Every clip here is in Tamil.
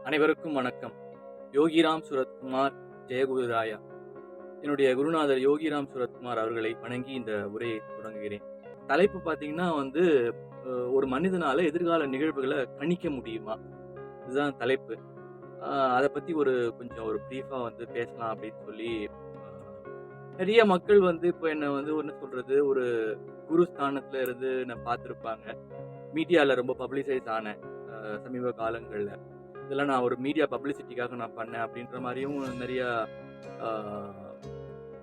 அனைவருக்கும் வணக்கம். யோகிராம் சுரத்குமார் ஜெயகுருராயா. என்னுடைய குருநாதர் யோகிராம் சுரத்குமார் அவர்களை வணங்கி இந்த உரையை தொடங்குகிறேன். தலைப்பு பார்த்தீங்கன்னா ஒரு மனிதனால எதிர்கால நிகழ்வுகளை கணிக்க முடியுமா? இதுதான் தலைப்பு. அதை பற்றி கொஞ்சம் பிரீஃபாக பேசலாம் அப்படின்னு சொல்லி நிறைய மக்கள் இப்போ என்னை என்ன சொல்கிறது, ஒரு குரு ஸ்தானத்தில் இருந்து நான் பார்த்துருப்பாங்க. மீடியாவில் ரொம்ப பப்ளிசைஸ் ஆனேன் சமீப காலங்களில். இதெல்லாம் நான் ஒரு மீடியா பப்ளிசிட்டிக்காக நான் பண்ணேன் அப்படின்ற மாதிரியும் நிறையா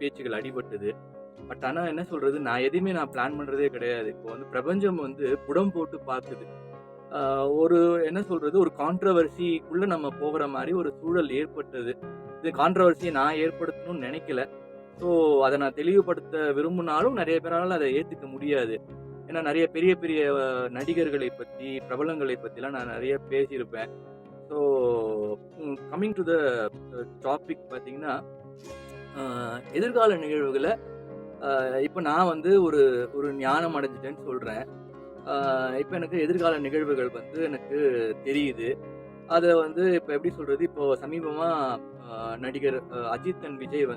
பேச்சுகள் அடிபட்டுது. பட் ஆனால் என்ன சொல்கிறது, நான் எதையுமே நான் பிளான் பண்ணுறதே கிடையாது. இப்போ பிரபஞ்சம் புடம் போட்டு பார்க்குது. ஒரு என்ன சொல்கிறது, ஒரு கான்ட்ரவர்சிக்குள்ளே நம்ம போகிற மாதிரி ஒரு சூழல் ஏற்பட்டது. இது கான்ட்ரவர்சியை நான் ஏற்படுத்தணும்னு நினைக்கல. ஸோ அதை நான் தெளிவுபடுத்த விரும்பினாலும் நிறைய பேரால் அதை ஏற்றுக்க முடியாது. ஏன்னா நிறைய பெரிய பெரிய நடிகர்களை பற்றி, பிரபலங்களை பற்றிலாம் நான் நிறைய பேசியிருப்பேன். So coming to the topic பார்த்தீங்கன்னா, எதிர்கால நிகழ்வுகளை இப்போ நான் ஒரு ஒரு ஞானம் அடைஞ்சிட்டேன்னு சொல்கிறேன். இப்போ எனக்கு எதிர்கால நிகழ்வுகள் எனக்கு தெரியுது. அதை இப்போ எப்படி சொல்கிறது, இப்போது சமீபமாக நடிகர் அஜித் அண்ட் விஜய்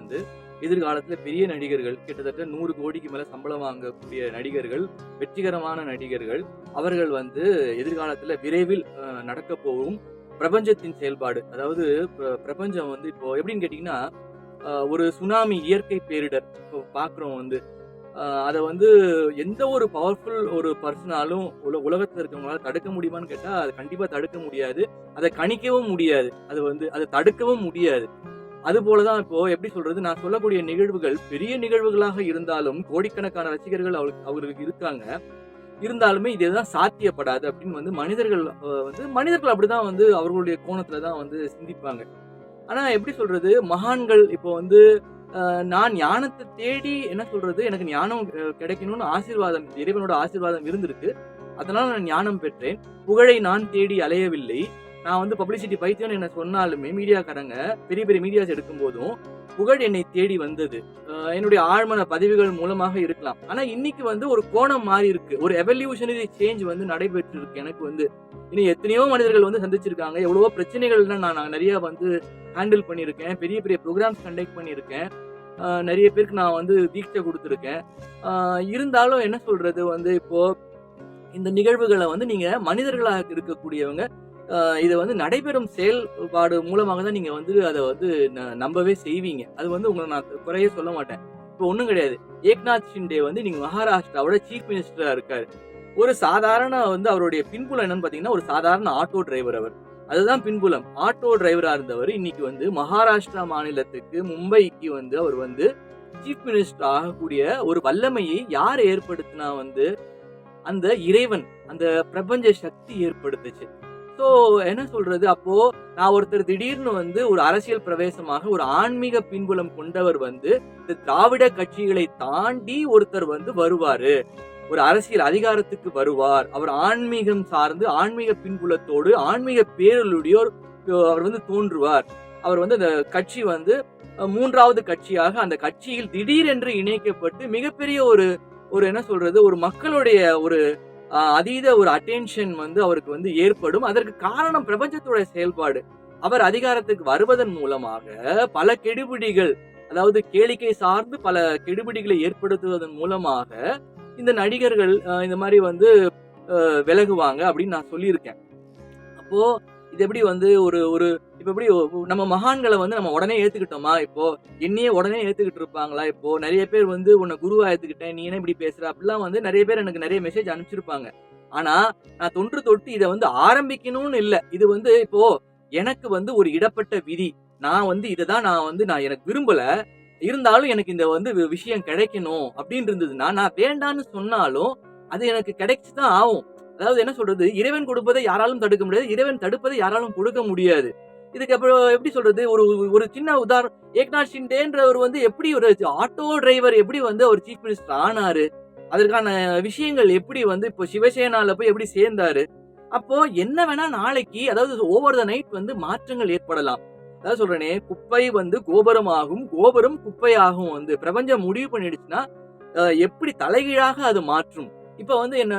எதிர்காலத்தில் பெரிய நடிகர்கள், கிட்டத்தட்ட 100 கோடிக்கு மேலே சம்பளம் வாங்கக்கூடிய நடிகர்கள், வெற்றிகரமான நடிகர்கள், அவர்கள் எதிர்காலத்தில் விரைவில் நடக்க போகும் பிரபஞ்சத்தின் செயல்பாடு. அதாவது பிரபஞ்சம் இப்போ எப்படின்னு கேட்டிங்கன்னா, ஒரு சுனாமி, இயற்கை பேரிடர் இப்போ பார்க்குறோம். அதை எந்த ஒரு பவர்ஃபுல் ஒரு பர்சனாலும் உலகத்தில் இருக்கவங்களால தடுக்க முடியுமான்னு கேட்டால் அது கண்டிப்பாக தடுக்க முடியாது. அதை கணிக்கவும் முடியாது. அதை தடுக்கவும் முடியாது. அதுபோல தான் இப்போது எப்படி சொல்கிறது, நான் சொல்லக்கூடிய நிகழ்வுகள் பெரிய நிகழ்வுகளாக இருந்தாலும் கோடிக்கணக்கான ரசிகர்கள் அவர்களுக்கு இருக்காங்க. இருந்தாலுமே இதுதான் சாத்தியப்படாது அப்படின்னு மனிதர்கள் அப்படிதான் அவர்களுடைய கோணத்துல தான் சிந்திப்பாங்க. ஆனா எப்படி சொல்றது, மகான்கள் இப்போ நான் ஞானத்தை தேடி என்ன சொல்றது, எனக்கு ஞானம் கிடைக்கணும்னு ஆசீர்வாதம், இறைவனோட ஆசீர்வாதம் இருந்திருக்கு. அதனால நான் ஞானம் பெற்றேன். புகழை நான் தேடி அலையவில்லை. நான் பப்ளிசிட்டி பைத்தியம்னு என்ன சொன்னாலுமே மீடியாக்காரங்க பெரிய பெரிய மீடியாஸ் எடுக்கும் போதும் புகழ் என்னை தேடி வந்தது. என்னுடைய ஆழ்மன பதிவுகள் மூலமாக இருக்கலாம். ஆனா இன்னைக்கு ஒரு கோணம் மாறி இருக்கு. ஒரு எவல்யூஷனரி சேஞ்ச் நடைபெற்று இருக்கு. எனக்கு இன்னும் எத்தனையோ மனிதர்கள் சந்திச்சிருக்காங்க. எவ்வளவோ பிரச்சனைகள்லாம் நான் நிறைய ஹேண்டில் பண்ணியிருக்கேன். பெரிய பெரிய ப்ரோக்ராம்ஸ் கண்டக்ட் பண்ணியிருக்கேன். நிறைய பேருக்கு நான் தீட்சை கொடுத்துருக்கேன். இருந்தாலும் என்ன சொல்றது, இப்போ இந்த நிகழ்வுகளை நீங்க மனிதர்களாக இருக்கக்கூடியவங்க இதை நடைபெறும் செயல்பாடு மூலமாக தான் நீங்க அதை நம்பவே செய்வீங்க. அது உங்களை நான் குறைய சொல்ல மாட்டேன். இப்போ ஒன்றும் கிடையாது. ஏக்நாத் ஷிண்டே நீங்க மகாராஷ்டிராவோட சீஃப் மினிஸ்டரா இருக்காரு. ஒரு சாதாரண அவருடைய பின்புலம் என்னன்னு பாத்தீங்கன்னா, ஒரு சாதாரண ஆட்டோ டிரைவர். அதுதான் பின்புலம். ஆட்டோ டிரைவரா இருந்தவர் இன்னைக்கு மகாராஷ்டிரா மாநிலத்துக்கு, மும்பைக்கு அவர் சீஃப் மினிஸ்டர் ஆகக்கூடிய ஒரு வல்லமையை யார் ஏற்படுத்தினா, அந்த இறைவன், அந்த பிரபஞ்ச சக்தி ஏற்படுத்துச்சு. ஸோ என்ன சொல்றது, அப்போ நான் ஒருத்தர் திடீர்னு ஒரு அரசியல் பிரவேசமாக ஒரு ஆன்மீக பின்புலம் கொண்டவர் இந்த திராவிட கட்சிகளை தாண்டி ஒருத்தர் வருவாரு, ஒரு அரசியல் அதிகாரத்துக்கு வருவார். அவர் ஆன்மீகம் சார்ந்து, ஆன்மீக பின்புலத்தோடு, ஆன்மீக பேரலுடையோர் அவர் தோன்றுவார். அவர் அந்த கட்சி மூன்றாவது கட்சியாக அந்த கட்சியில் திடீரென்று இணைக்கப்பட்டு மிகப்பெரிய ஒரு என்ன சொல்றது, ஒரு மக்களுடைய ஒரு அதீத ஒரு அட்டென்ஷன் அவருக்கு ஏற்படும். அதற்கு காரணம் பிரபஞ்சத்தோட செயல்பாடு. அவர் அதிகாரத்துக்கு வருவதன் மூலமாக பல கெடுபிடிகள், அதாவது கேளிக்கை சார்ந்து பல கெடுபிடிகளை ஏற்படுத்துவதன் மூலமாக இந்த நடிகர்கள் இந்த மாதிரி விலகுவாங்க அப்படின்னு நான் சொல்லியிருக்கேன். அப்போ இது எப்படி ஒரு இப்ப எப்படி நம்ம மகான்களை நம்ம உடனே ஏத்துக்கிட்டோமா? இப்போ என்னையே உடனே ஏத்துக்கிட்டு இருப்பாங்களா? இப்போ நிறைய பேர் உன்னை குருவா ஏத்துக்கிட்டேன், நீ என்ன இப்படி பேசுற அப்படிலாம் நிறைய பேர் எனக்கு நிறைய மெசேஜ் அனுப்பிச்சிருப்பாங்க. ஆனா நான் தொன்று தொட்டு இதை ஆரம்பிக்கணும்னு இல்லை. இது இப்போ எனக்கு ஒரு இடப்பட்ட விதி. நான் இதைதான் நான் எனக்கு விரும்பல. இருந்தாலும் எனக்கு இந்த விஷயம் கிடைக்கணும் அப்படின்னு இருந்ததுன்னா, நான் வேண்டான்னு சொன்னாலும் அது எனக்கு கிடைச்சுதான் ஆகும். அதாவது என்ன சொல்றது, இறைவன் கொடுப்பதை யாராலும் தடுக்க முடியாது, இறைவன் தடுப்பதை யாராலும் கொடுக்க முடியாது. இதுக்கு அப்புறம் எப்படி சொல்றது, ஒரு சின்ன உதாரணம். ஏக்நாத் ஷிண்டேன்றவர் எப்படி ஒரு ஆட்டோ டிரைவர் எப்படி அவர் சீஃப் மினிஸ்டர் ஆனாரு, அதற்கான விஷயங்கள் எப்படி இப்போ சிவசேனால போய் எப்படி சேர்ந்தாரு. அப்போ என்ன வேணா நாளைக்கு, அதாவது ஓவர் த நைட் மாற்றங்கள் ஏற்படலாம். அதாவது சொல்றேனே, குப்பை கோபுரமாகும், கோபுரம் குப்பையாகும். பிரபஞ்சம் முடிவு பண்ணிடுச்சுன்னா எப்படி தலைகீழாக அது மாற்றும். இப்ப வந்து என்ன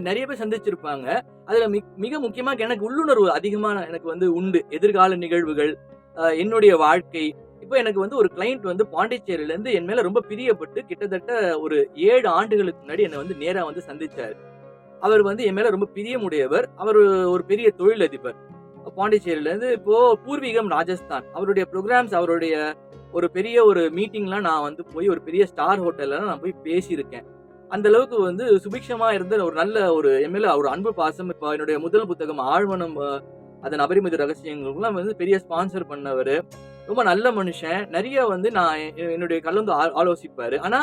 நெறைய பேர் சந்திச்சிருப்பாங்க. அதுல மிக முக்கியமா எனக்கு உள்ளுணர்வு அதிகமா எனக்கு வந்து உண்டு. எதிர்கால நிகழ்வுகள், என்னுடைய வாழ்க்கை. இப்ப எனக்கு வந்து ஒரு கிளையண்ட் வந்து பாண்டிச்சேரியிலருந்து என் மேல ரொம்ப பிரியப்பட்டு கிட்டத்தட்ட ஒரு 7 ஆண்டுகளுக்கு முன்னாடி என்ன வந்து நேரா வந்து சந்திச்சாரு. அவர் வந்து என் மேல ரொம்ப பிரியமுடையவர். அவரு ஒரு பெரிய தொழிலதிபர். பாண்டிச்சேரியிலருந்து இப்போ பூர்வீகம் ராஜஸ்தான். அவருடைய புரோகிராம்ஸ் அவருடைய ஒரு பெரிய ஒரு மீட்டிங்லாம் நான் வந்து போய் ஒரு பெரிய ஸ்டார் ஹோட்டல்லலாம் நான் போய் பேசியிருக்கேன். அந்த அளவுக்கு வந்து சுபிக்ஷமா இருந்த ஒரு நல்ல ஒரு என் மேல ஒரு அன்பு பாசம். இப்ப என்னுடைய முதல் புத்தகம் ஆழ்மனம் அதன் அபரிமித ரகசியங்களுக்கெல்லாம் வந்து பெரிய ஸ்பான்சர் பண்ணவரு. ரொம்ப நல்ல மனுஷன். நெறைய வந்து நான் என்னுடைய கலந்து ஆலோசிப்பாரு. ஆனா,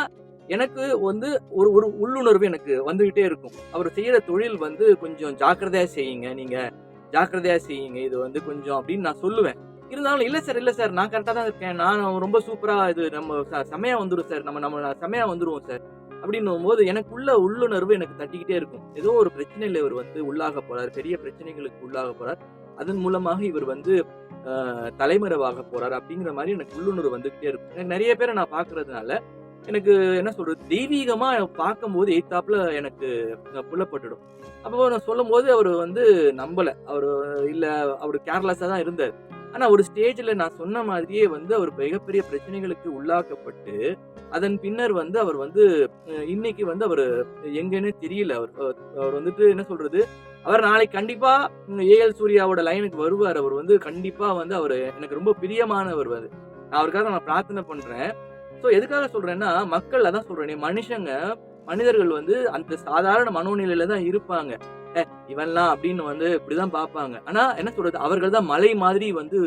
எனக்கு வந்து ஒரு ஒரு உள்ளுணர்வு எனக்கு வந்துகிட்டே இருக்கும். அவரு செய்யற தொழில் வந்து கொஞ்சம் ஜாக்கிரதையா செய்யுங்க நீங்க. ஜாக்கிரதையா செய்யுங்க. இது வந்து கொஞ்சம் அப்படின்னு நான் சொல்லுவேன். இருந்தாலும் இல்ல சார், இல்ல சார். நான் கரெக்ட்டா தான் இருக்கேன். நான் ரொம்ப சூப்பரா இது நம்ம செம்மையா வந்துரும் சார். நம்ம நம்ம செம்மையா வந்துருவோம் சார். அப்படின்னும்போது எனக்குள்ள உள்ளுணர்வு எனக்கு தட்டிக்கிட்டே இருக்கும். ஏதோ ஒரு பிரச்சனையில இவர் வந்து உள்ளாக போறார். பெரிய பிரச்சனைகளுக்கு உள்ளாக போறார். அதன் மூலமாக இவர் வந்து தலைமறைவாக போறார் அப்படிங்கிற மாரி எனக்கு உள்ளுணர்வு வந்துகிட்டே இருக்கும். எனக்கு நெறைய பேர நான் பார்க்கறதுனால, எனக்கு என்ன சொல்றது, தெய்வீகமா பார்க்கும்போது எய்த்தாப்ல எனக்கு புலப்பட்டுடும். அப்போ நான் சொல்லும்போது அவரு வந்து நம்பல. இல்ல அவரு கேர்லெஸ்ஸா தான் இருந்தாரு. ஆனா ஒரு ஸ்டேஜ்ல நான் சொன்ன மாதிரியே வந்து அவர் மிகப்பெரிய பிரச்சனைகளுக்கு உள்ளாக்கப்பட்டு, அதன் பின்னர் வந்து அவர் வந்து இன்னைக்கு வந்து அவரு எங்கன்னே தெரியல. அவர் வந்துட்டு என்ன சொல்றது, அவர் நாளைக்கு கண்டிப்பா ஏஎல் சூர்யாவோட லைனுக்கு வருவாரு. அவர் வந்து கண்டிப்பா வந்து அவரு எனக்கு ரொம்ப பிரியமானவர் அது. அவருக்காக நான் பிரார்த்தனை பண்றேன். எதுக்காக சொல்றேன்னா, மக்கள் அதான் சொல்றேனே, மனிதர்கள் வந்து அந்த சாதாரண மனோநிலையில தான் இருப்பாங்க. இவன்லாம் அப்படின்னு வந்து இப்படிதான் பார்ப்பாங்க. ஆனா என்ன சொல்றது, அவர்கள் தான் மலை மாதிரி வந்து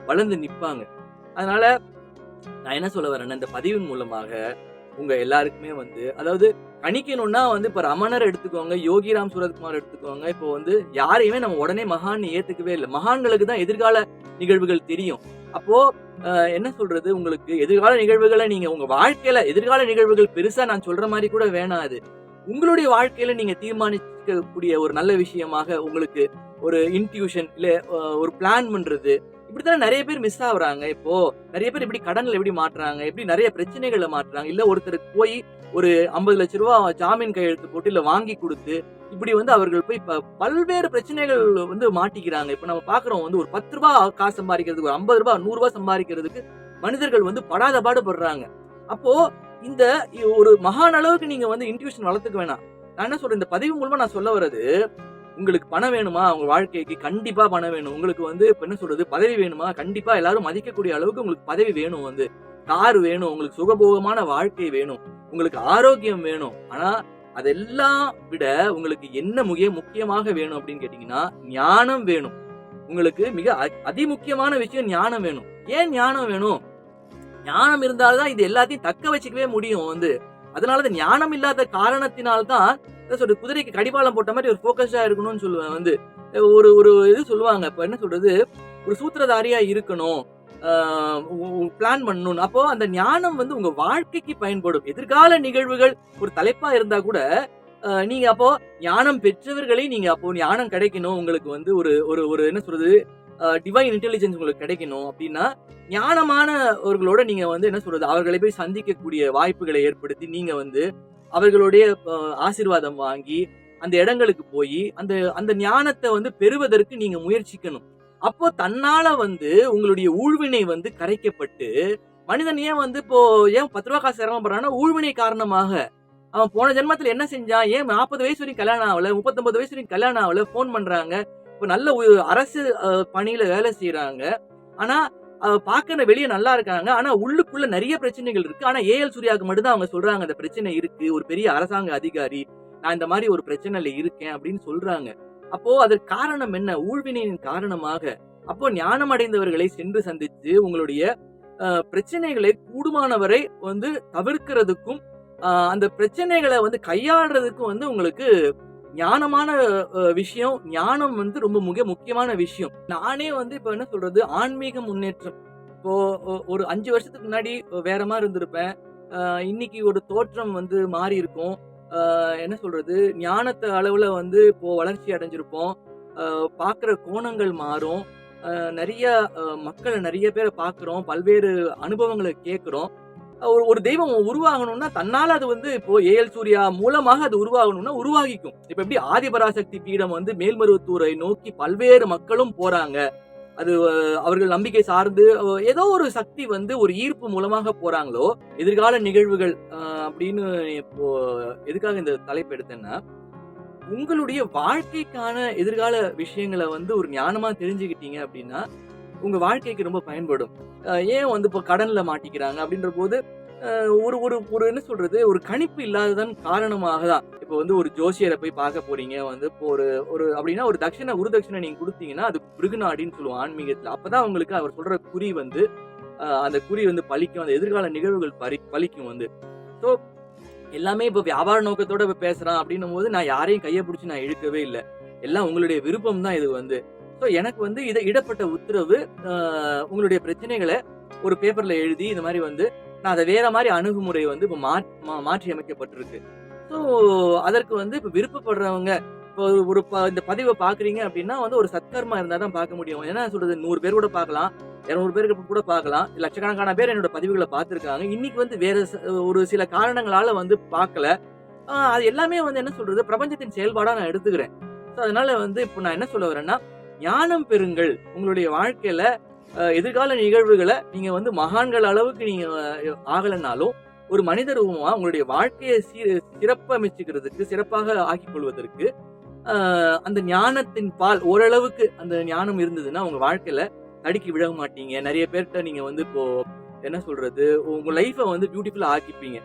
வளர்ந்து நிப்பாங்க. அதனால நான் என்ன சொல்ல வரேன்னா, இந்த பதிவின் மூலமாக உங்க எல்லாருக்குமே வந்து அதாவது கணிக்கணும்னா வந்து இப்ப ரமணர் எடுத்துக்கோங்க, யோகிராம் சுரத்குமார் எடுத்துக்கோங்க. இப்போ வந்து யாரையுமே நம்ம உடனே மகான்னு ஏத்துக்கவே இல்ல. மகான்களுக்கு தான் எதிர்கால நிகழ்வுகள் தெரியும். அப்போ என்ன சொல்றது, உங்களுக்கு எதிர்கால நிகழ்வுகள நீங்க உங்க வாழ்க்கையில எதிர்கால நிகழ்வுகள் பெருசா நான் சொல்ற மாரி கூட வேணாம் அது. உங்களுடைய வாழ்க்கையில நீங்க தீர்மானிக்கக்கூடிய ஒரு நல்ல விஷயமாக உங்களுக்கு ஒரு இன்ட்யூஷன் இல்ல ஒரு பிளான் பண்றது. இப்படித்தானே நெறைய பேர் மிஸ் ஆவுறாங்க. இப்போ நெறைய பேர் எப்படி கடன்ல எப்படி மாட்றாங்க, எப்படி நெறைய பிரச்சனைகள்ல மாட்றாங்க. இல்ல ஒருத்தருக்கு போய் ஒரு ரூ. 50,00,000 ஜாமீன் கையெழுத்து போட்டு இல்ல வாங்கி குடுத்து, இப்படி வந்து அவர்கள் போய் பல்வேறு பிரச்சனைகள் வந்து மாட்டிக்கிறாங்க. இப்ப நம்ம பார்க்கிறோம் வந்து ஒரு ரூ. 10 காசு சம்பாதிக்கிறதுக்கு, ஒரு ரூ. 50 ரூ. 100 சம்பாதிக்கிறதுக்கு மனிதர்கள் வந்து படாத பாடு படுறாங்க. அப்போ இந்த ஒரு மகான் அளவுக்கு நீங்க வந்து இன்ட்யூஷன் வளர்த்துக்க வேணாம். நான் என்ன சொல்றேன், இந்த பதிவு மூலமா நான் சொல்ல வர்றது, உங்களுக்கு பணம் வேணுமா? உங்க வாழ்க்கைக்கு கண்டிப்பா பணம் வேணும். உங்களுக்கு வந்து இப்ப என்ன சொல்றது, பதவி வேணுமா? கண்டிப்பா எல்லாரும் மதிக்கக்கூடிய அளவுக்கு உங்களுக்கு பதவி வேணும் வந்து. கார் வேணும். உங்களுக்கு சுகபோகமான வாழ்க்கை வேணும். உங்களுக்கு ஆரோக்கியம் வேணும். ஆனா, அதெல்லாம் விட உங்களுக்கு என்ன முக்கியமாக வேணும் அப்படின்னு கேட்டீங்கன்னா, ஞானம் வேணும். உங்களுக்கு மிக அதிமுக்கியமான விஷயம் ஞானம் வேணும். ஏன் ஞானம் வேணும்? ஞானம் இருந்தால் தான் இது எல்லாத்தையும் தக்க வச்சுக்கவே முடியும் வந்து. அதனால தான் ஞானம் இல்லாத காரணத்தினால் தான் என்ன சொல்றது, குதிரைக்கு கடிவாளம் போட்ட மாரி ஒரு ஃபோக்கஸ்டா இருக்கணும்னு சொல்லுவேன் வந்து. ஒரு ஒரு இது சொல்லுவாங்க. இப்ப என்ன சொல்றது, ஒரு சூத்திரதாரியா இருக்கணும். பிளான் பண்ணணும். அப்போ அந்த ஞானம் வந்து உங்க வாழ்க்கைக்கு பயன்படும். எதிர்கால நிகழ்வுகள் ஒரு தலைப்பா இருந்தா கூட, நீங்க அப்போ ஞானம் பெற்றவர்களே நீங்க அப்போ ஞானம் கிடைக்கணும். உங்களுக்கு வந்து ஒரு ஒரு ஒரு என்ன சொல்றது, டிவைன் இன்டெலிஜென்ஸ் உங்களுக்கு கிடைக்கணும் அப்படின்னா, ஞானமானவர்களோட நீங்க வந்து என்ன சொல்றது, அவர்களை போய் சந்திக்கக்கூடிய வாய்ப்புகளை ஏற்படுத்தி, நீங்க வந்து அவர்களுடைய ஆசீர்வாதம் வாங்கி, அந்த இடங்களுக்கு போயி, அந்த அந்த ஞானத்த வந்து பெறுவதற்கு நீங்க முயற்சிக்கணும். அப்போ தன்னால வந்து உங்களுடைய ஊழ்வினை வந்து கரைக்கப்பட்டு, மனிதன் ஏன் வந்து இப்போ ஏன் ரூ. 10 காசு சிரமப்படுறான்னா, ஊழ்வினை காரணமாக. அவன் போன ஜென்மத்துல என்ன செஞ்சான்? ஏன் 40 வயசு வரைக்கும் கல்யாணம் ஆகல? 39 வயசு வரைக்கும் கல்யாணம் ஆகல? ஃபோன் பண்றாங்க. இப்ப நல்ல அரசு பணியில வேலை செய்றாங்க. ஆனா, பார்க்க வெளிய நல்லா இருக்காங்க. ஆனா, உள்ளுக்குள்ள நெறைய பிரச்சனைகள் இருக்கு. ஆனா, ஏஎல் சூர்யாவுக்கு மட்டும் தான் அவங்க சொல்றாங்க, அந்த பிரச்சனை இருக்கு. ஒரு பெரிய அரசாங்க அதிகாரி. நான் இந்த மாரி ஒரு பிரச்சனையில இருக்கேன் அப்படின்னு சொல்றாங்க. அப்போ அதற்கு காரணம் என்ன? ஊழ்வினையின் காரணமாக. அப்போ ஞானம் அடைந்தவர்களை சென்று சந்தித்து, உங்களுடைய பிரச்சனைகளை கூடுமானவரை வந்து தவிர்க்கிறதுக்கும், அந்த பிரச்சனைகள வந்து கையாள்றதுக்கும் வந்து உங்களுக்கு ஞானமான விஷயம். ஞானம் வந்து ரொம்ப முக்கியமான விஷயம். நானே வந்து இப்ப என்ன சொல்றது, ஆன்மீக முன்னேற்றம். இப்போ ஒரு 5 வருஷத்துக்கு முன்னாடி வேற மாரி இருந்திருப்பேன். இன்னைக்கு ஒரு தோற்றம் வந்து மாறி இருக்கும். என்ன சொல்றது, ஞானத்த அளவுல வந்து இப்போ வளர்ச்சி அடைஞ்சிருப்போம். பார்க்குற கோணங்கள் மாறும். நெறைய மக்கள நெறைய பேர பார்க்குறோம். பல்வேறு அனுபவங்கள கேட்கிறோம். ஒரு தெய்வம் உருவாகணும்னா தன்னால அது வந்து இப்போ ஏஎல் சூர்யா மூலமாக அது உருவாகணும்னா உருவாகிக்கும். இப்ப எப்படி ஆதிபராசக்தி பீடம் வந்து மேல்மருவத்தூரை நோக்கி பல்வேறு மக்களும் போறாங்க. அது அவர்கள் நம்பிக்கை சார்ந்து ஏதோ ஒரு சக்தி வந்து ஒரு ஈர்ப்பு மூலமாக போறாங்களோ, எதிர்கால நிகழ்வுகள் அப்படின்னு இப்போ எதுக்காக இந்த தலைப்பு எடுத்தேன்னா, உங்களுடைய வாழ்க்கைக்கான எதிர்கால விஷயங்கள வந்து ஒரு ஞானமா தெரிஞ்சுக்கிட்டீங்க அப்படின்னா, உங்க வாழ்க்கைக்கு ரொம்ப பயன்படும். ஏன் வந்து இப்போ கடன்ல மாட்டிக்கிறாங்க அப்படின்ற போது, ஒரு ஒரு ஒரு என்ன சொல்றது, ஒரு கணிப்பு இல்லாததன் காரணமாக தான். இப்போ வந்து ஒரு ஜோசியரை போய் பார்க்க போறீங்க வந்து இப்போ ஒரு ஒரு அப்படின்னா ஒரு குரு தட்சிணை நீங்க குடுத்தீங்கன்னா, அது பிருகுநாடின்னு சொல்லுவோம் ஆன்மீகத்துல. அப்பதான் உங்களுக்கு அவர் சொல்ற குறி வந்து அந்த குறி வந்து பலிக்கும். அந்த எதிர்கால நிகழ்வுகள் பலிக்கும் வந்து. ஸோ எல்லாமே இப்போ வியாபார நோக்கத்தோட பேசுறான் அப்படின்னும் போது நான் யாரையும் கையை பிடிச்சி நான் இழுக்கவே இல்லை. எல்லாம் உங்களுடைய விருப்பம் தான் இது வந்து. ஸோ எனக்கு வந்து இடப்பட்ட உத்தரவு உங்களுடைய பிரச்சனைகளை ஒரு பேப்பர்ல எழுதி இந்த மாதிரி வந்து நான் அதை வேற மாதிரி அணுகுமுறை வந்து இப்போ மாற்றி அமைக்கப்பட்டிருக்கு. ஸோ அதற்கு வந்து இப்போ விருப்பப்படுறவங்க இப்போ ஒரு இந்த பதிவை பாக்குறீங்க அப்படின்னா வந்து ஒரு சத்கர்மா இருந்தா தான் பார்க்க முடியும். என்ன சொல்றது, 100 பேர் கூட பார்க்கலாம், 200 பேருக்கு கூட பார்க்கலாம், லட்சக்கணக்கான பேர் என்னோட பதிவுகளை பார்த்துருக்காங்க. இன்னைக்கு வந்து வேற ஒரு சில காரணங்களால வந்து பார்க்கல. அது எல்லாமே வந்து என்ன சொல்றது, பிரபஞ்சத்தின் செயல்பாடா நான் எடுத்துக்கிறேன். ஸோ அதனால வந்து இப்போ நான் என்ன சொல்ல வரேன்னா, ஞானம் பெறுங்கள். உங்களுடைய வாழ்க்கையில எதிர்கால நிகழ்வுகளை நீங்க வந்து மகான்கள் அளவுக்கு நீங்க ஆகலைன்னாலும் ஒரு மனித ரூபமா உங்களுடைய வாழ்க்கையை சிறப்பமைச்சுக்கிறதுக்கு, சிறப்பாக ஆக்கிக் கொள்வதற்கு அந்த ஞானத்தின் பால் ஓரளவுக்கு அந்த ஞானம் இருந்ததுன்னா உங்க வாழ்க்கையில தடுக்கி விழ மாட்டீங்க. நிறைய பேர்கிட்ட நீங்க வந்து இப்போ என்ன சொல்றது, உங்க லைஃபை வந்து பியூட்டிஃபுல்லா ஆக்கிப்பீங்க.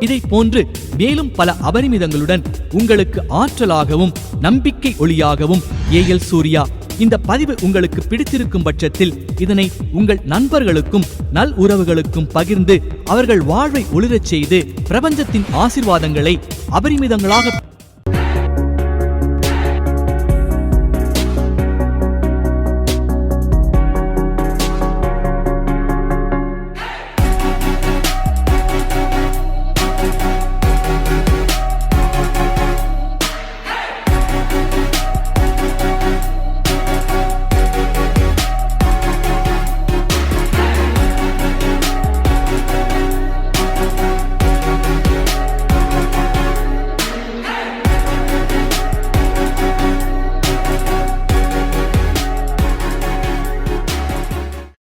இதை போன்று மேலும் பல அபரிமிதங்களுடன் உங்களுக்கு ஆற்றலாகவும் நம்பிக்கை ஒளியாகவும் ஏஎல் சூர்யா. இந்த பதிவு உங்களுக்கு பிடித்திருக்கும் பட்சத்தில் இதனை உங்கள் நண்பர்களுக்கும் நல் உறவுகளுக்கும் பகிர்ந்து அவர்கள் வாழ்வை ஒளிரச் செய்து பிரபஞ்சத்தின் ஆசீர்வாதங்களை அபரிமிதங்களாக